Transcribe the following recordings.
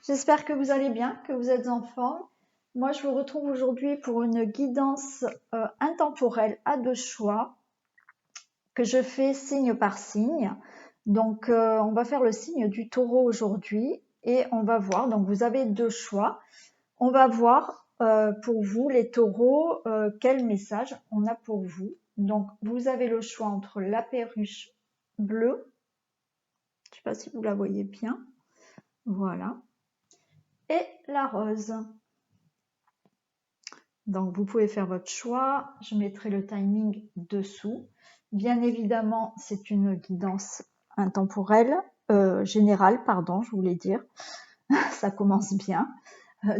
J'espère que vous allez bien, que vous êtes en forme. Moi, je vous retrouve aujourd'hui pour une guidance intemporelle à deux choix que je fais signe par signe. Donc, on va faire le signe du taureau aujourd'hui et on va voir. Donc, vous avez deux choix. On va voir pour vous, les taureaux, quel message on a pour vous. Donc, vous avez le choix entre la perruche bleue. Je ne sais pas si vous la voyez bien. Voilà. Et la rose. Donc, vous pouvez faire votre choix. Je mettrai le timing dessous. Bien évidemment, c'est une guidance intemporelle, générale, pardon, je voulais dire. Ça commence bien.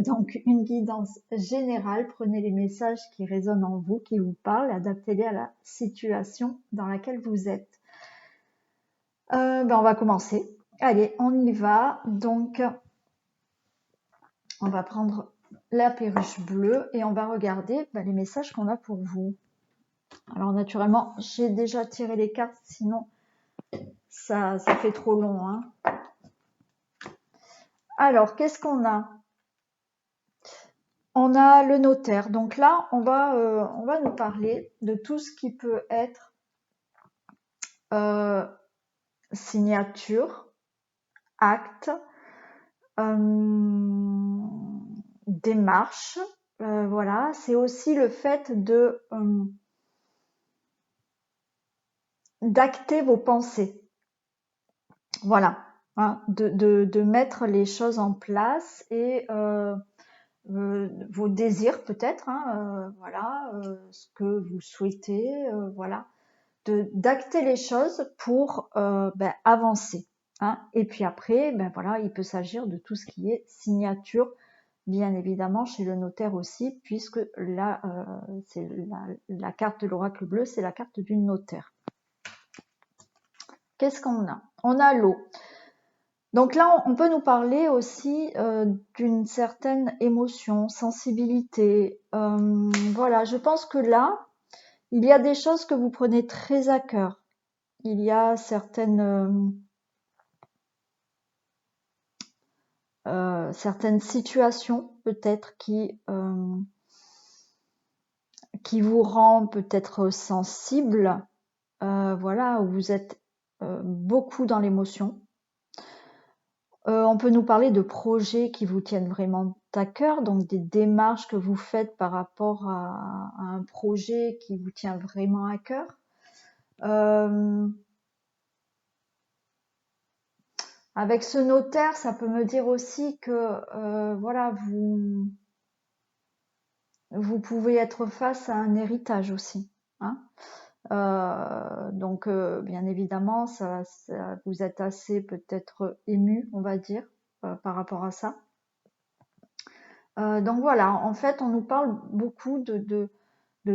Donc, une guidance générale. Prenez les messages qui résonnent en vous, qui vous parlent, adaptez-les à la situation dans laquelle vous êtes. On va commencer. Allez, on y va. Donc, on va prendre la perruche bleue et on va regarder les messages qu'on a pour vous. Alors naturellement, j'ai déjà tiré les cartes, sinon ça fait trop long. Hein. Alors, qu'est-ce qu'on a? On a le notaire. Donc là, on va nous parler de tout ce qui peut être signature, acte, démarche. Voilà, c'est aussi le fait de d'acter vos pensées. Voilà, hein, de mettre les choses en place et vos désirs peut-être, hein, voilà, ce que vous souhaitez, voilà, d'acter les choses pour avancer. Hein. Et puis après, voilà, il peut s'agir de tout ce qui est signature, bien évidemment chez le notaire aussi, puisque là, c'est la carte de l'oracle bleu, c'est la carte du notaire. Qu'est-ce qu'on a? On a l'eau. Donc là, on peut nous parler aussi d'une certaine émotion, sensibilité. Voilà, je pense que là, il y a des choses que vous prenez très à cœur. Il y a certaines situations peut-être qui vous rend peut-être sensible. Voilà, où vous êtes beaucoup dans l'émotion. On peut nous parler de projets qui vous tiennent vraiment à cœur, donc des démarches que vous faites par rapport à un projet qui vous tient vraiment à cœur. Avec ce notaire, ça peut me dire aussi que voilà, vous pouvez être face à un héritage aussi. Hein. Donc, bien évidemment, ça, vous êtes assez peut-être ému, on va dire, par rapport à ça. Donc voilà, en fait, on nous parle beaucoup de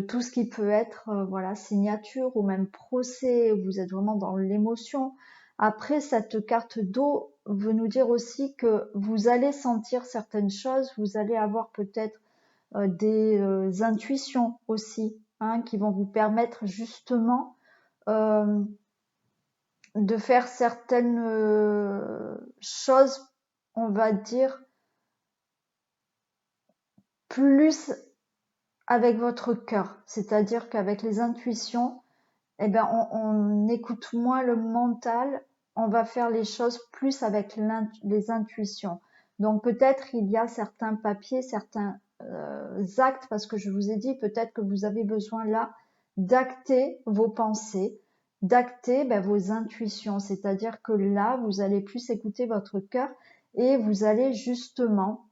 tout ce qui peut être voilà, signature ou même procès, où vous êtes vraiment dans l'émotion. Après, cette carte d'eau veut nous dire aussi que vous allez sentir certaines choses, vous allez avoir peut-être des intuitions aussi, hein, qui vont vous permettre justement de faire certaines choses, on va dire, plus avec votre cœur. C'est-à-dire qu'avec les intuitions, eh ben, on écoute moins le mental, on va faire les choses plus avec les intuitions. Donc peut-être il y a certains papiers, certains actes, parce que je vous ai dit peut-être que vous avez besoin là d'acter vos pensées, d'acter vos intuitions. C'est-à-dire que là, vous allez plus écouter votre cœur et vous allez justement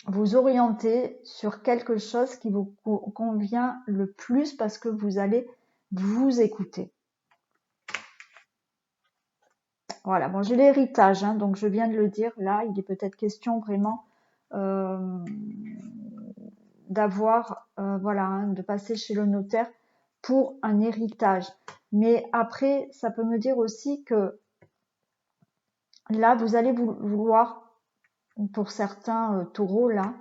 vous orienter sur quelque chose qui vous convient le plus parce que vous allez vous écouter. Voilà, bon, j'ai l'héritage, hein, donc je viens de le dire, là, il est peut-être question vraiment d'avoir, voilà, hein, de passer chez le notaire pour un héritage. Mais après, ça peut me dire aussi que là, vous allez vouloir, pour certains taureaux, là,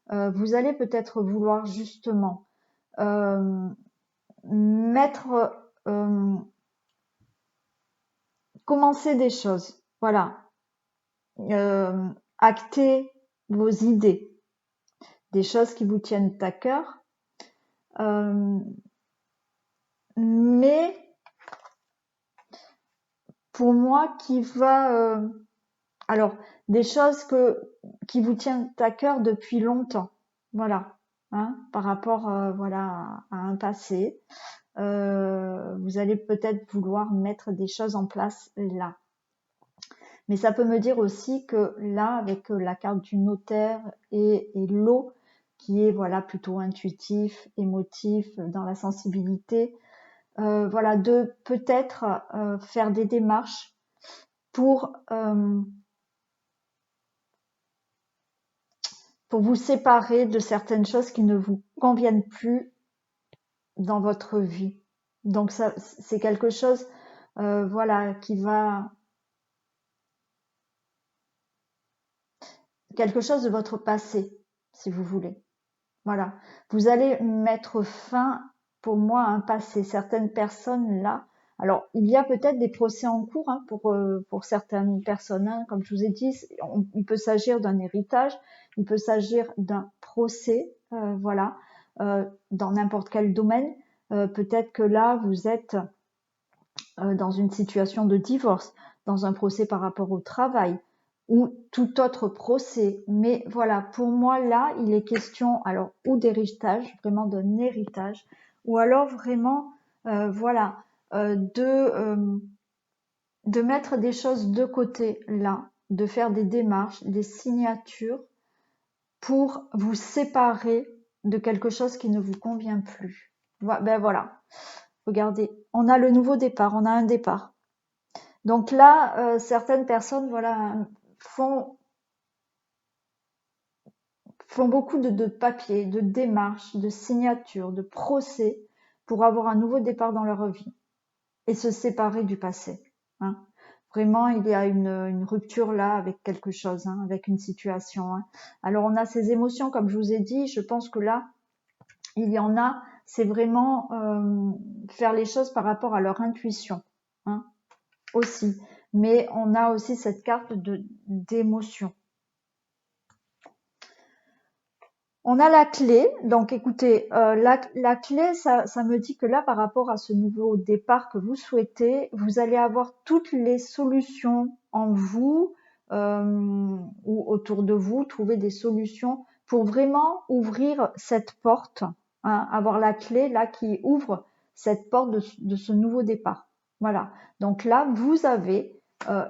vous allez peut-être vouloir justement mettre, commencer des choses. Voilà. acter vos idées, des choses qui vous tiennent à cœur, mais pour moi qui va alors des choses qui vous tiennent à cœur depuis longtemps, voilà, hein, par rapport voilà à un passé. Vous allez peut-être vouloir mettre des choses en place là. Mais ça peut me dire aussi que là, avec la carte du notaire et l'eau, qui est voilà plutôt intuitif, émotif, dans la sensibilité, voilà, de peut-être faire des démarches pour vous séparer de certaines choses qui ne vous conviennent plus dans votre vie. Donc ça, c'est quelque chose, voilà, quelque chose de votre passé, si vous voulez. Voilà. Vous allez mettre fin, pour moi, à un passé. Certaines personnes là. Alors, il y a peut-être des procès en cours hein, pour certaines personnes. Hein. Comme je vous ai dit, il peut s'agir d'un héritage, il peut s'agir d'un procès, voilà, dans n'importe quel domaine. Peut-être que là, vous êtes dans une situation de divorce, dans un procès par rapport au travail ou tout autre procès. Mais voilà, pour moi, là, il est question alors ou d'héritage, vraiment d'un héritage, ou alors vraiment, voilà, de mettre des choses de côté là, de faire des démarches, des signatures pour vous séparer de quelque chose qui ne vous convient plus. Ben voilà, regardez, on a le nouveau départ, on a un départ. Donc là, certaines personnes, voilà, font beaucoup de papiers, de démarches, de signatures, de procès pour avoir un nouveau départ dans leur vie et se séparer du passé. Hein. Vraiment, il y a une rupture là avec quelque chose, hein, avec une situation. Hein. Alors on a ces émotions, comme je vous ai dit, je pense que là, il y en a, c'est vraiment faire les choses par rapport à leur intuition. Hein, aussi. Mais on a aussi cette carte d'émotion. On a la clé, donc écoutez, la clé, ça me dit que là, par rapport à ce nouveau départ que vous souhaitez, vous allez avoir toutes les solutions en vous ou autour de vous, trouver des solutions pour vraiment ouvrir cette porte, hein, avoir la clé là qui ouvre cette porte de ce nouveau départ. Voilà, donc là, vous avez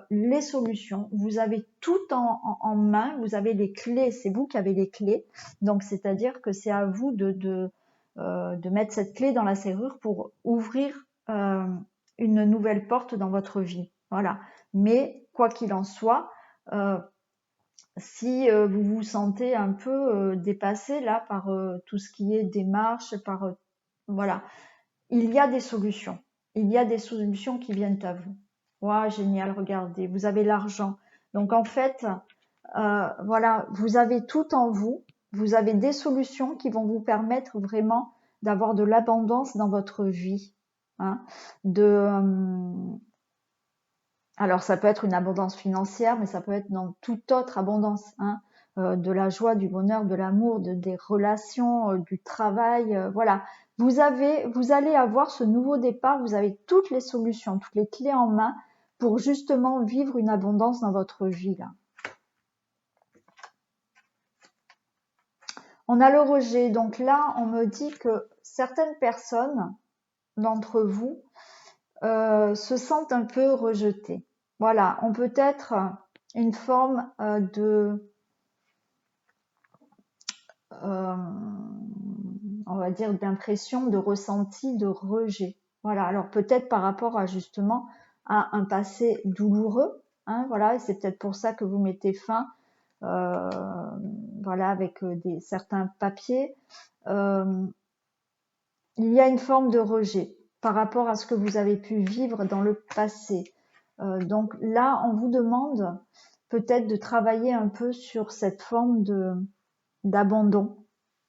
les solutions, vous avez tout en main, vous avez les clés, c'est vous qui avez les clés, donc c'est-à-dire que c'est à vous de mettre cette clé dans la serrure pour ouvrir une nouvelle porte dans votre vie. Voilà. Mais quoi qu'il en soit, si vous vous sentez un peu dépassé là par tout ce qui est démarche, par voilà, il y a des solutions. Il y a des solutions qui viennent à vous. Waouh, génial, regardez, vous avez l'argent. Donc en fait, voilà, vous avez tout en vous. Vous avez des solutions qui vont vous permettre vraiment d'avoir de l'abondance dans votre vie. Hein, alors ça peut être une abondance financière, mais ça peut être dans toute autre abondance. Hein, de la joie, du bonheur, de l'amour, des relations, du travail. Voilà, vous allez avoir ce nouveau départ. Vous avez toutes les solutions, toutes les clés en main pour justement vivre une abondance dans votre vie là. On a le rejet. Donc là, on me dit que certaines personnes d'entre vous se sentent un peu rejetées. Voilà, on peut être une forme on va dire, d'impression, de ressenti, de rejet. Voilà, alors peut-être par rapport à justement à un passé douloureux. Hein, voilà, et c'est peut-être pour ça que vous mettez fin voilà, avec certains papiers, il y a une forme de rejet par rapport à ce que vous avez pu vivre dans le passé. Donc là, on vous demande peut-être de travailler un peu sur cette forme d'abandon,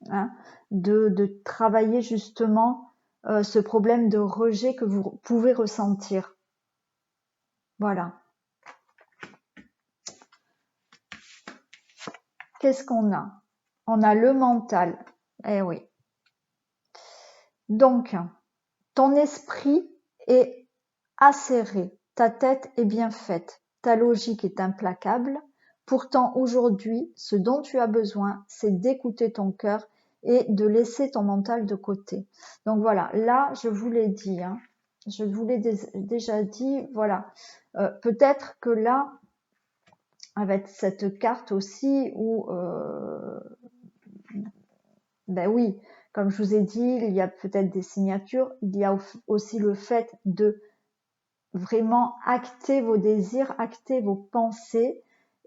hein, de travailler justement ce problème de rejet que vous pouvez ressentir. Voilà. qu'est-ce qu'on a? On a le mental. Eh oui. Donc, ton esprit est acéré, ta tête est bien faite, ta logique est implacable. Pourtant, aujourd'hui, ce dont tu as besoin, c'est d'écouter ton cœur et de laisser ton mental de côté. Donc voilà, là, je vous l'ai dit, hein, je vous l'ai déjà dit, voilà. Peut-être que là, avec cette carte aussi, où, ben oui, comme je vous ai dit, il y a peut-être des signatures, il y a aussi le fait de vraiment acter vos désirs, acter vos pensées.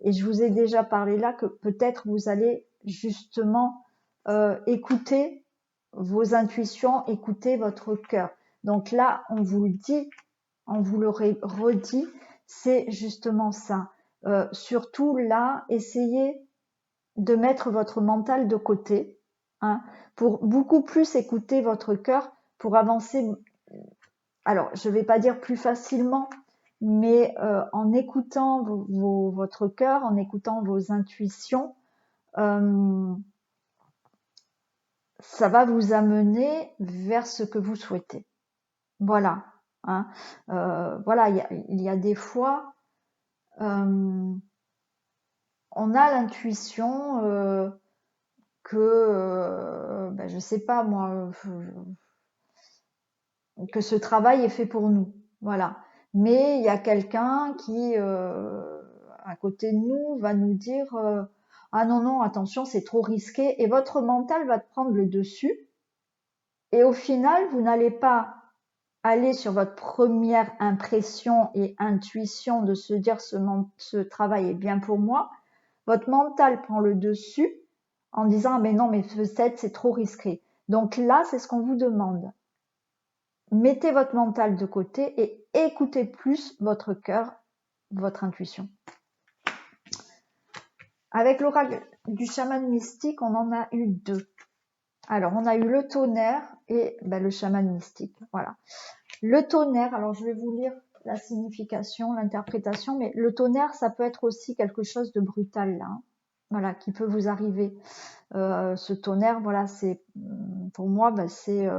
Et je vous ai déjà parlé là que peut-être vous allez justement écouter vos intuitions, écouter votre cœur. Donc là, on vous le dit, on vous le redit, c'est justement ça. Surtout là, essayez de mettre votre mental de côté, hein, pour beaucoup plus écouter votre cœur, pour avancer. Alors, je ne vais pas dire plus facilement, mais en écoutant votre cœur, en écoutant vos intuitions, ça va vous amener vers ce que vous souhaitez. Voilà. Hein. Voilà, il y a des fois, on a l'intuition que, ben, je sais pas moi, que ce travail est fait pour nous. Voilà. Mais il y a quelqu'un qui, à côté de nous, va nous dire ah non, non, attention, c'est trop risqué. Et votre mental va prendre le dessus. Et au final, vous n'allez pas aller sur votre première impression et intuition de se dire ce travail est bien pour moi. Votre mental prend le dessus en disant mais non, mais peut-être c'est trop risqué. Donc là, c'est ce qu'on vous demande. Mettez votre mental de côté et écoutez plus votre cœur, votre intuition. Avec l'oracle du chaman mystique, on en a eu deux. Alors, on a eu le tonnerre et le chaman mystique. Voilà. Le tonnerre, alors je vais vous lire la signification, l'interprétation, mais le tonnerre, ça peut être aussi quelque chose de brutal là. Hein. Voilà, qui peut vous arriver. Ce tonnerre, voilà, c'est pour moi, c'est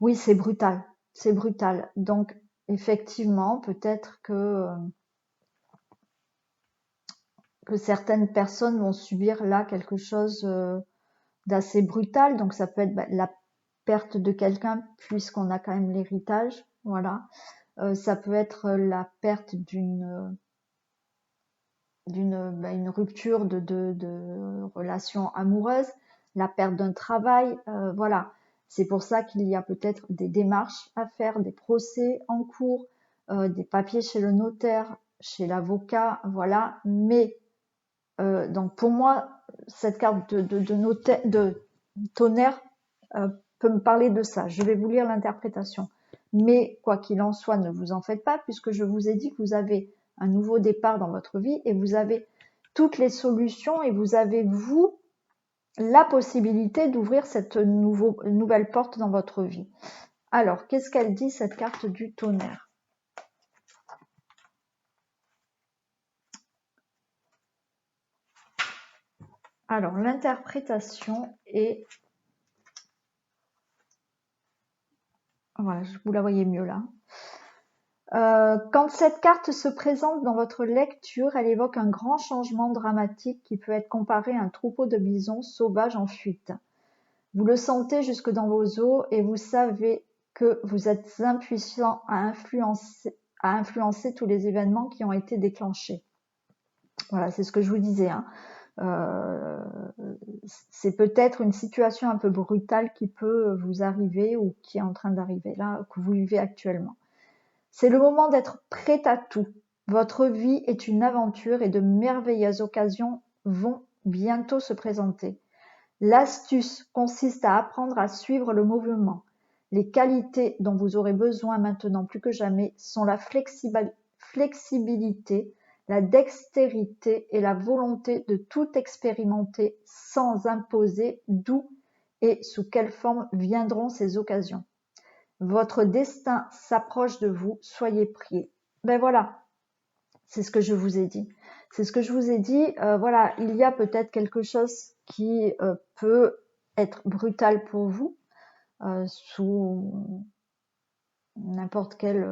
oui, c'est brutal. C'est brutal. Donc, effectivement, peut-être que certaines personnes vont subir là quelque chose d'assez brutal. Donc, ça peut être la perte de quelqu'un puisqu'on a quand même l'héritage. Voilà. Ça peut être la perte d'une une rupture de relation amoureuse, la perte d'un travail. Voilà. C'est pour ça qu'il y a peut-être des démarches à faire, des procès en cours, des papiers chez le notaire, chez l'avocat, voilà. Mais donc pour moi, cette carte de tonnerre peut me parler de ça. Je vais vous lire l'interprétation. Mais quoi qu'il en soit, ne vous en faites pas, puisque je vous ai dit que vous avez un nouveau départ dans votre vie et vous avez toutes les solutions et vous avez, vous, la possibilité d'ouvrir cette nouvelle porte dans votre vie. Alors, qu'est-ce qu'elle dit, cette carte du tonnerre? Alors, l'interprétation est... Voilà, vous la voyez mieux là. Quand cette carte se présente dans votre lecture, elle évoque un grand changement dramatique qui peut être comparé à un troupeau de bisons sauvages en fuite. Vous le sentez jusque dans vos os et vous savez que vous êtes impuissant à influencer tous les événements qui ont été déclenchés. Voilà, c'est ce que je vous disais. Hein. C'est peut-être une situation un peu brutale qui peut vous arriver ou qui est en train d'arriver là, que vous vivez actuellement. C'est le moment d'être prêt à tout. Votre vie est une aventure et de merveilleuses occasions vont bientôt se présenter. L'astuce consiste à apprendre à suivre le mouvement. Les qualités dont vous aurez besoin maintenant plus que jamais sont la flexibilité, la dextérité et la volonté de tout expérimenter sans imposer d'où et sous quelle forme viendront ces occasions. Votre destin s'approche de vous, soyez prêts. Ben voilà, C'est ce que je vous ai dit. C'est ce que je vous ai dit. Voilà, il y a peut-être quelque chose qui peut être brutal pour vous sous n'importe quelle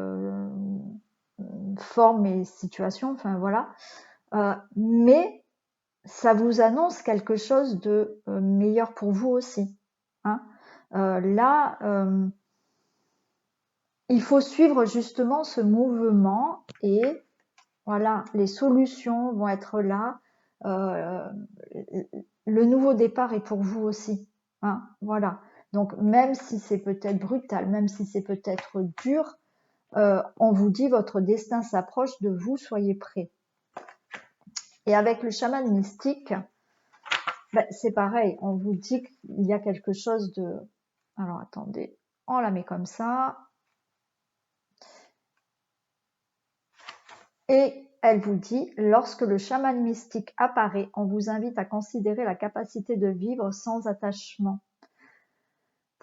forme et situation. Enfin voilà. Mais ça vous annonce quelque chose de meilleur pour vous aussi. Hein. Là, il faut suivre justement ce mouvement et voilà, les solutions vont être là. Le nouveau départ est pour vous aussi. Hein, voilà. Donc même si c'est peut-être brutal, même si c'est peut-être dur, on vous dit votre destin s'approche de vous, soyez prêts. Et avec le chaman mystique, ben, c'est pareil, on vous dit qu'il y a quelque chose de... Alors attendez, on la met comme ça. Et elle vous dit, lorsque le chaman mystique apparaît, on vous invite à considérer la capacité de vivre sans attachement.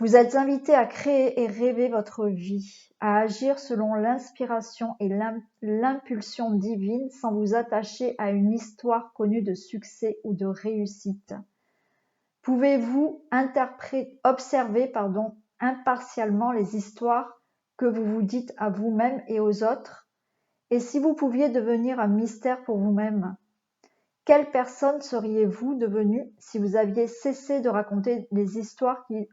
Vous êtes invité à créer et rêver votre vie, à agir selon l'inspiration et l'impulsion divine sans vous attacher à une histoire connue de succès ou de réussite. Pouvez-vous observer impartialement les histoires que vous vous dites à vous-même et aux autres? Et si vous pouviez devenir un mystère pour vous-même, quelle personne seriez-vous devenu si vous aviez cessé de raconter les histoires qui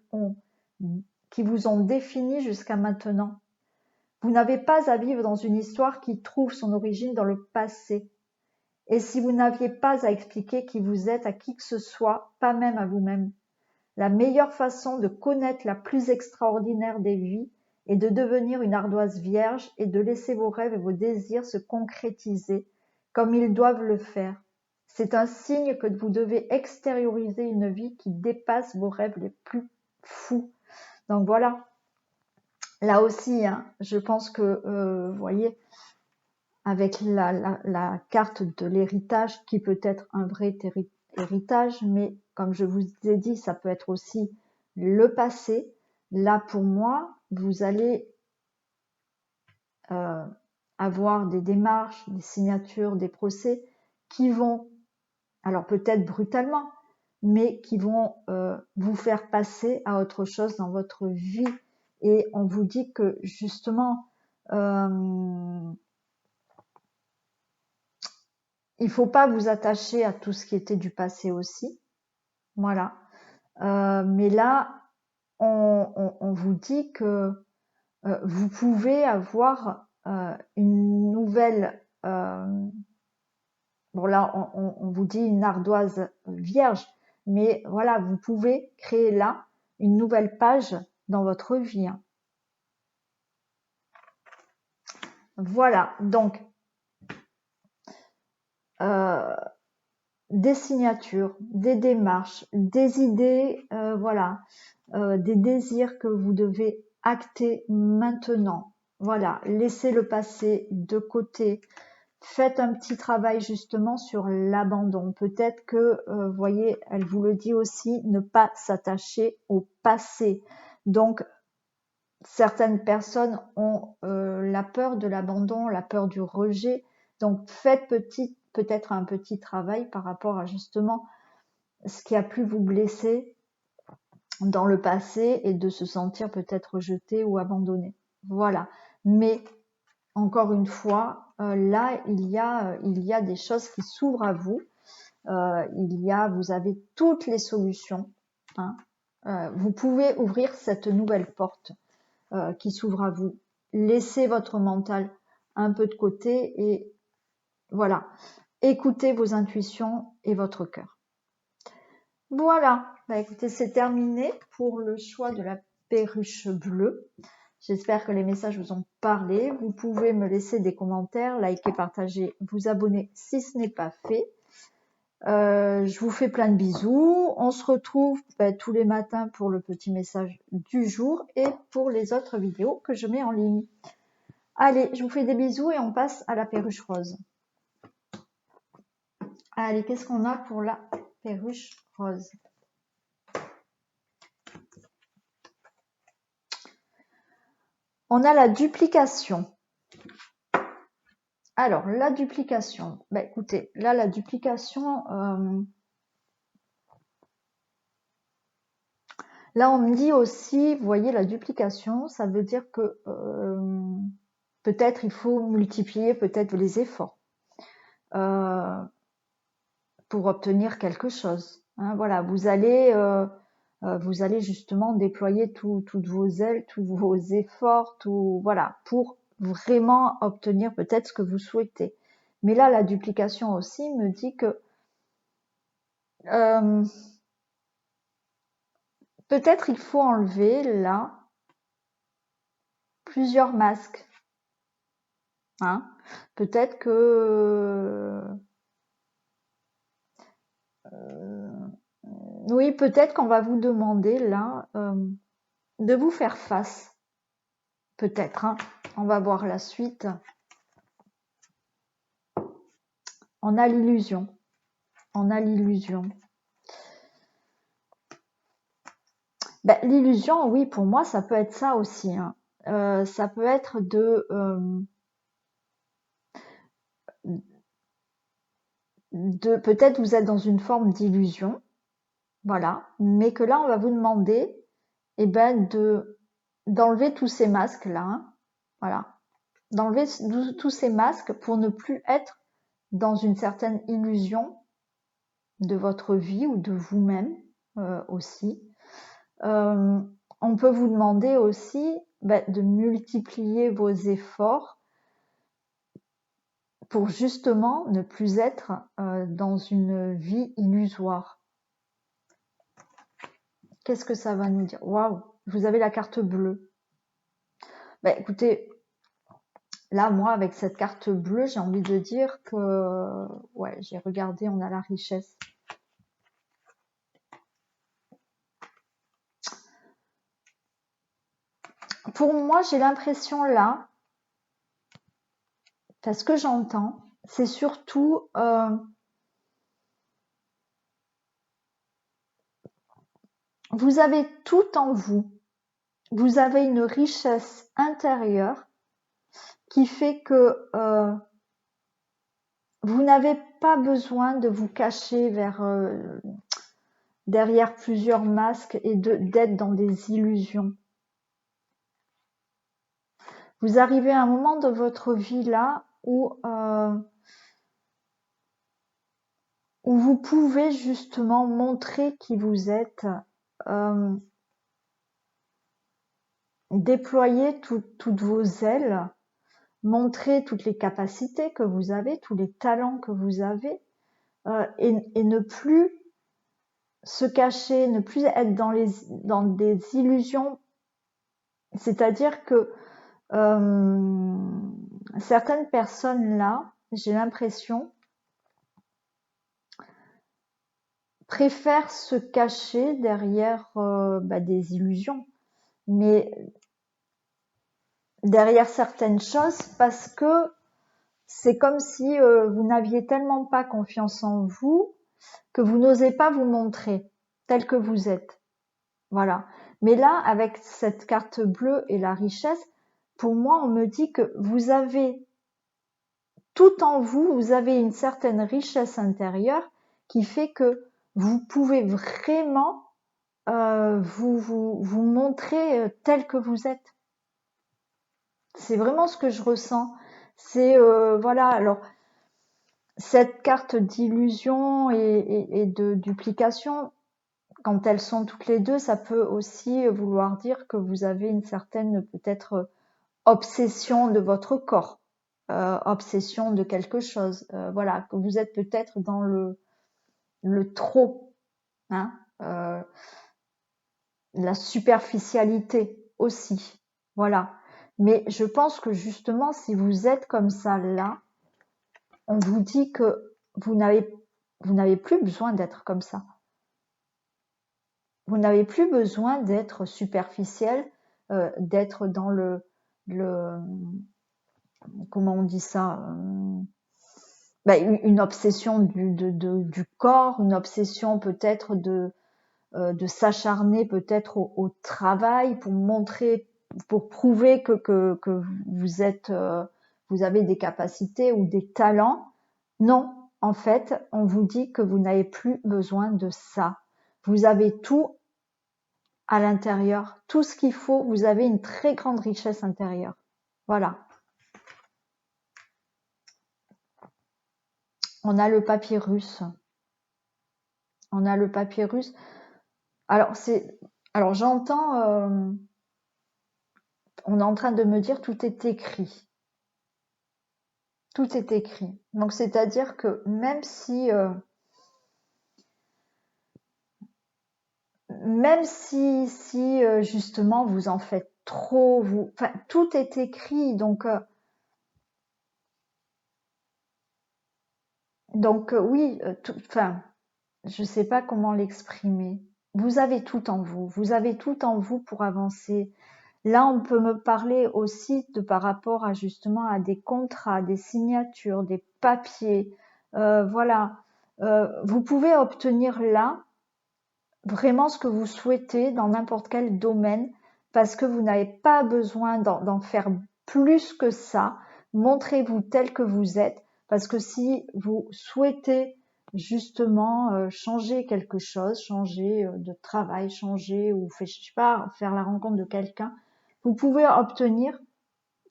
vous ont défini jusqu'à maintenant? Vous n'avez pas à vivre dans une histoire qui trouve son origine dans le passé. Et si vous n'aviez pas à expliquer qui vous êtes à qui que ce soit, pas même à vous-même? La meilleure façon de connaître la plus extraordinaire des vies est de devenir une ardoise vierge et de laisser vos rêves et vos désirs se concrétiser comme ils doivent le faire. C'est un signe que vous devez extérioriser une vie qui dépasse vos rêves les plus fous. Donc voilà, là aussi, hein, je pense que, vous voyez, avec la carte de l'héritage, qui peut être un vrai héritage, mais comme je vous ai dit, ça peut être aussi le passé. Là, pour moi, vous allez avoir des démarches, des signatures, des procès qui vont, alors peut-être brutalement, mais qui vont vous faire passer à autre chose dans votre vie. Et on vous dit que justement, il faut pas vous attacher à tout ce qui était du passé aussi. Voilà. Mais là, on vous dit que vous pouvez avoir une nouvelle... bon là, on vous dit une ardoise vierge, mais voilà, vous pouvez créer là une nouvelle page dans votre vie. Voilà, donc des signatures, des démarches, des idées, voilà, des désirs que vous devez acter maintenant. Voilà, laissez le passé de côté. Faites un petit travail justement sur l'abandon. Peut-être que, voyez, elle vous le dit aussi, ne pas s'attacher au passé. Donc, certaines personnes ont la peur de l'abandon, la peur du rejet. Donc, faites peut-être un petit travail par rapport à justement ce qui a pu vous blesser dans le passé et de se sentir peut-être rejeté ou abandonné. Voilà. Mais encore une fois, là, il y a des choses qui s'ouvrent à vous. Vous avez toutes les solutions. Hein. Vous pouvez ouvrir cette nouvelle porte qui s'ouvre à vous. Laissez votre mental un peu de côté et voilà. Écoutez vos intuitions et votre cœur. Voilà. Bah, écoutez, c'est terminé pour le choix de la perruche bleue. J'espère que les messages vous ont parlé. Vous pouvez me laisser des commentaires, liker, partager, vous abonner si ce n'est pas fait. Je vous fais plein de bisous. On se retrouve tous les matins pour le petit message du jour et pour les autres vidéos que je mets en ligne. Allez, je vous fais des bisous et on passe à la perruche rose. Allez, qu'est-ce qu'on a pour la perruche rose? On a la duplication. Alors, la duplication. Bah, écoutez, là, la duplication, là, on me dit aussi, vous voyez, la duplication, ça veut dire que peut-être il faut multiplier peut-être les efforts pour obtenir quelque chose. Hein, voilà, vous allez justement déployer toutes vos ailes, tous vos efforts, tout voilà, pour vraiment obtenir peut-être ce que vous souhaitez. Mais là, la duplication aussi me dit que peut-être il faut enlever là plusieurs masques. Hein. Peut-être que oui, peut-être qu'on va vous demander là de vous faire face. Peut-être. Hein. On va voir la suite. On a l'illusion. On a l'illusion. Ben, l'illusion, oui, pour moi, ça peut être ça aussi. Hein. Ça peut être de peut-être vous êtes dans une forme d'illusion, voilà, mais que là, on va vous demander, eh ben, d'enlever tous ces masques là, hein, voilà, d'enlever tous ces masques pour ne plus être dans une certaine illusion de votre vie ou de vous-même aussi. On peut vous demander aussi de multiplier vos efforts pour justement ne plus être dans une vie illusoire. Qu'est-ce que ça va nous dire? Waouh, vous avez la carte bleue. Écoutez, là, moi, avec cette carte bleue, j'ai envie de dire que, ouais, j'ai regardé, on a la richesse. Pour moi, j'ai l'impression là, parce que j'entends, c'est surtout vous avez tout en vous. Vous avez une richesse intérieure qui fait que vous n'avez pas besoin de vous cacher derrière plusieurs masques et d'être dans des illusions. Vous arrivez à un moment de votre vie là où vous pouvez justement montrer qui vous êtes, déployer toutes vos ailes, montrer toutes les capacités que vous avez, tous les talents que vous avez, et ne plus se cacher, ne plus être dans des illusions. C'est-à-dire que certaines personnes là, j'ai l'impression, préfèrent se cacher derrière des illusions, mais derrière certaines choses, parce que c'est comme si vous n'aviez tellement pas confiance en vous que vous n'osez pas vous montrer tel que vous êtes. Voilà. Mais là, avec cette carte bleue et la richesse, pour moi, on me dit que vous avez tout en vous, vous avez une certaine richesse intérieure qui fait que vous pouvez vraiment vous montrer tel que vous êtes. C'est vraiment ce que je ressens. C'est voilà. Alors cette carte d'illusion et de duplication, quand elles sont toutes les deux, ça peut aussi vouloir dire que vous avez une certaine peut-être obsession de votre corps, obsession de quelque chose. Voilà, que vous êtes peut-être dans le trop, hein, la superficialité aussi. Voilà. Mais je pense que justement, si vous êtes comme ça là, on vous dit que vous n'avez plus besoin d'être comme ça. Vous n'avez plus besoin d'être superficiel, d'être dans comment on dit ça, une obsession du corps, une obsession peut-être de s'acharner peut-être au travail pour montrer, pour prouver que vous êtes vous avez des capacités ou des talents. Non, en fait, on vous dit que vous n'avez plus besoin de ça. Vous avez tout à l'intérieur, tout ce qu'il faut. Vous avez une très grande richesse intérieure. Voilà. On a le papyrus. On a le papyrus. Alors j'entends, on est en train de me dire tout est écrit. Tout est écrit. Donc c'est-à-dire que même si justement vous en faites trop, enfin tout est écrit. Donc oui, enfin je sais pas comment l'exprimer. Vous avez tout en vous. Vous avez tout en vous pour avancer. Là, on peut me parler aussi de par rapport à justement à des contrats, des signatures, des papiers. Voilà. Vous pouvez obtenir là vraiment ce que vous souhaitez dans n'importe quel domaine parce que vous n'avez pas besoin d'en faire plus que ça. Montrez-vous tel que vous êtes parce que si vous souhaitez justement changer quelque chose, changer de travail, changer ou je sais pas, faire la rencontre de quelqu'un, vous pouvez obtenir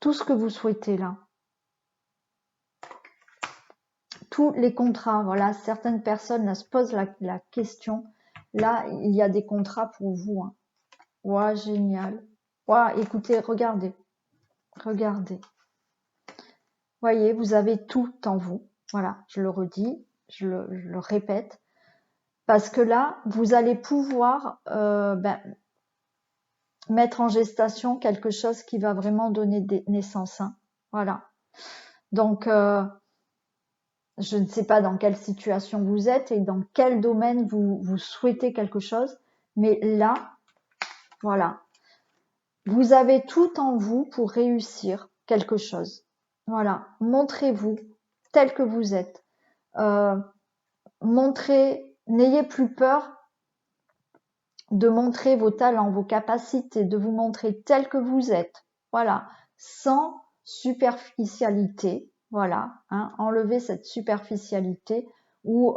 tout ce que vous souhaitez là. Tous les contrats, voilà, certaines personnes là, se posent la question. Là, il y a des contrats pour vous. Hein. Ouais, génial. Ouais, écoutez, regardez. Regardez. Voyez, vous avez tout en vous. Voilà, je le redis, je le répète. Parce que là, vous allez pouvoir mettre en gestation quelque chose qui va vraiment donner naissance. Hein. Voilà. Donc, je ne sais pas dans quelle situation vous êtes et dans quel domaine vous souhaitez quelque chose. Mais là, voilà. Vous avez tout en vous pour réussir quelque chose. Voilà. Montrez-vous tel que vous êtes. N'ayez plus peur de montrer vos talents, vos capacités, de vous montrer tel que vous êtes. Voilà. Sans superficialité. Voilà. Hein, enlevez cette superficialité ou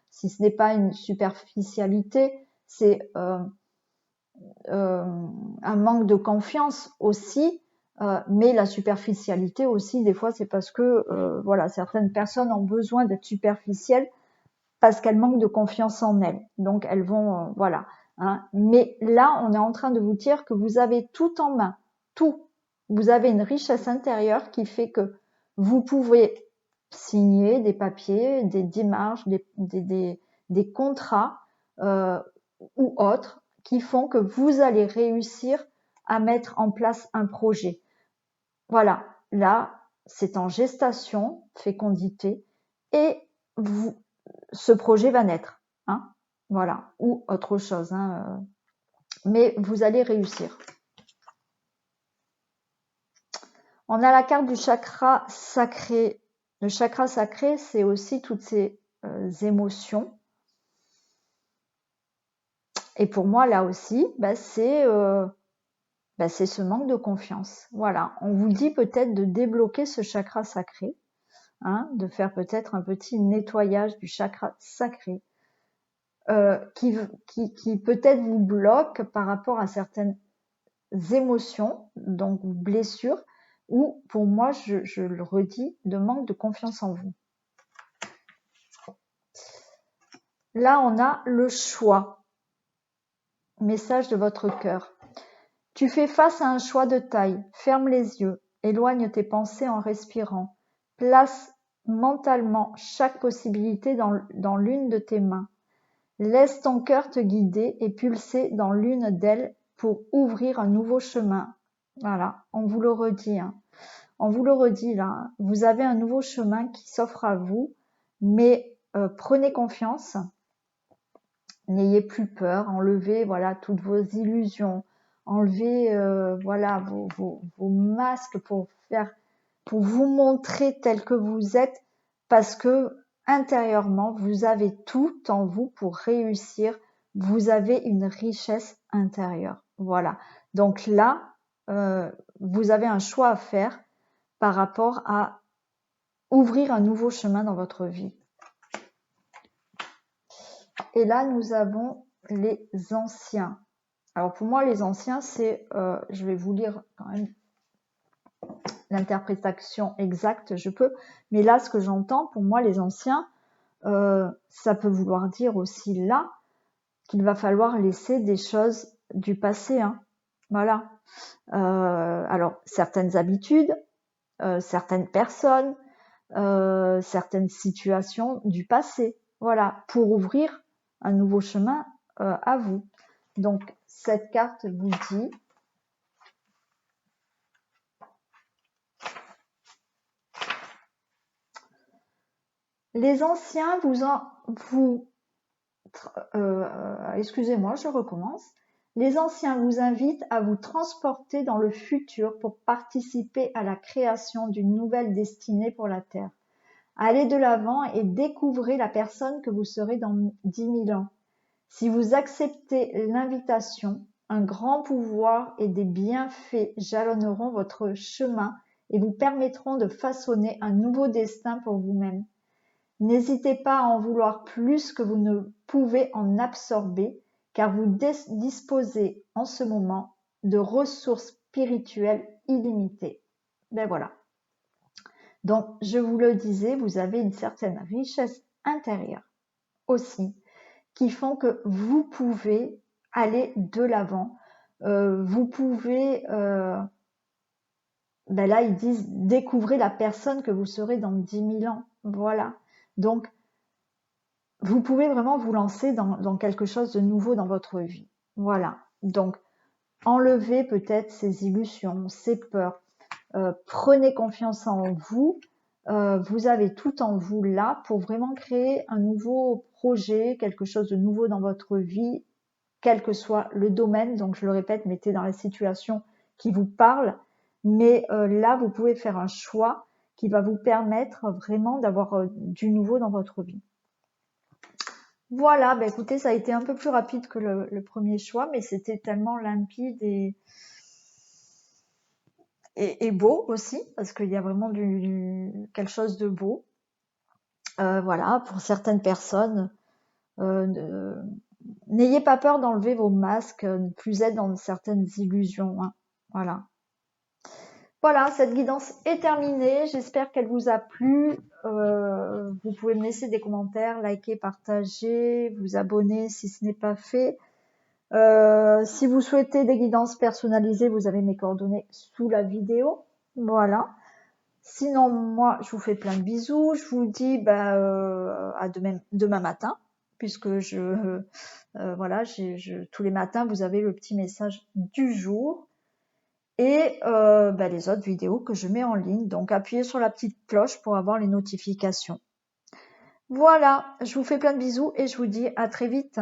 si ce n'est pas une superficialité, c'est un manque de confiance aussi. Mais la superficialité aussi, des fois, c'est parce que voilà, certaines personnes ont besoin d'être superficielles parce qu'elles manquent de confiance en elles. Donc elles vont, voilà. Hein. Mais là, on est en train de vous dire que vous avez tout en main, tout. Vous avez une richesse intérieure qui fait que vous pouvez signer des papiers, des démarches, des contrats ou autres qui font que vous allez réussir à mettre en place un projet. Voilà, là, c'est en gestation, fécondité, et ce projet va naître. Hein, voilà, ou autre chose. Hein, mais vous allez réussir. On a la carte du chakra sacré. Le chakra sacré, c'est aussi toutes ces émotions. Et pour moi, là aussi, c'est ce manque de confiance. Voilà, on vous dit peut-être de débloquer ce chakra sacré, hein, de faire peut-être un petit nettoyage du chakra sacré qui peut-être vous bloque par rapport à certaines émotions, donc blessures, ou pour moi, je le redis, de manque de confiance en vous. Là, on a le choix. Message de votre cœur. Tu fais face à un choix de taille. Ferme les yeux. Éloigne tes pensées en respirant. Place mentalement chaque possibilité dans l'une de tes mains. Laisse ton cœur te guider et pulser dans l'une d'elles pour ouvrir un nouveau chemin. Voilà, on vous le redit. Hein. On vous le redit là. Vous avez un nouveau chemin qui s'offre à vous, mais prenez confiance. N'ayez plus peur. Enlevez voilà toutes vos illusions. Enlevez voilà vos masques pour vous montrer tel que vous êtes, parce que intérieurement vous avez tout en vous pour réussir. Vous avez une richesse intérieure. Voilà. Donc là, vous avez un choix à faire par rapport à ouvrir un nouveau chemin dans votre vie. Et là, nous avons les anciens. Alors pour moi, les anciens, c'est, je vais vous lire quand même l'interprétation exacte, je peux, mais là, ce que j'entends, pour moi, les anciens, ça peut vouloir dire aussi là qu'il va falloir laisser des choses du passé. Hein. Voilà. Alors, certaines habitudes, certaines personnes, certaines situations du passé. Voilà, pour ouvrir un nouveau chemin à vous. Donc, cette carte vous dit les anciens excusez-moi, je recommence. Les anciens vous invitent à vous transporter dans le futur pour participer à la création d'une nouvelle destinée pour la Terre. Allez de l'avant et découvrez la personne que vous serez dans 10 000 ans. Si vous acceptez l'invitation, un grand pouvoir et des bienfaits jalonneront votre chemin et vous permettront de façonner un nouveau destin pour vous-même. N'hésitez pas à en vouloir plus que vous ne pouvez en absorber, car vous disposez en ce moment de ressources spirituelles illimitées. Ben voilà. Donc, je vous le disais, vous avez une certaine richesse intérieure aussi, qui font que vous pouvez aller de l'avant. Vous pouvez, ben là, ils disent, découvrez la personne que vous serez dans 10 000 ans. Voilà. Donc, vous pouvez vraiment vous lancer dans quelque chose de nouveau dans votre vie. Voilà. Donc, enlevez peut-être ces illusions, ces peurs. Prenez confiance en vous. Vous avez tout en vous là pour vraiment créer un nouveau projet, quelque chose de nouveau dans votre vie, quel que soit le domaine. Donc, je le répète, mettez dans la situation qui vous parle. Mais là, vous pouvez faire un choix qui va vous permettre vraiment d'avoir du nouveau dans votre vie. Voilà, bah écoutez, ça a été un peu plus rapide que le premier choix, mais c'était tellement limpide et beau aussi, parce qu'il y a vraiment quelque chose de beau. Voilà, pour certaines personnes, n'ayez pas peur d'enlever vos masques, ne plus être dans certaines illusions. Hein. Voilà. Voilà, cette guidance est terminée. J'espère qu'elle vous a plu. Vous pouvez me laisser des commentaires, liker, partager, vous abonner si ce n'est pas fait. Si vous souhaitez des guidances personnalisées, vous avez mes coordonnées sous la vidéo. Voilà. Sinon, moi, je vous fais plein de bisous. Je vous dis à demain matin, puisque voilà, tous les matins, vous avez le petit message du jour. Et les autres vidéos que je mets en ligne. Donc, appuyez sur la petite cloche pour avoir les notifications. Voilà, je vous fais plein de bisous et je vous dis à très vite.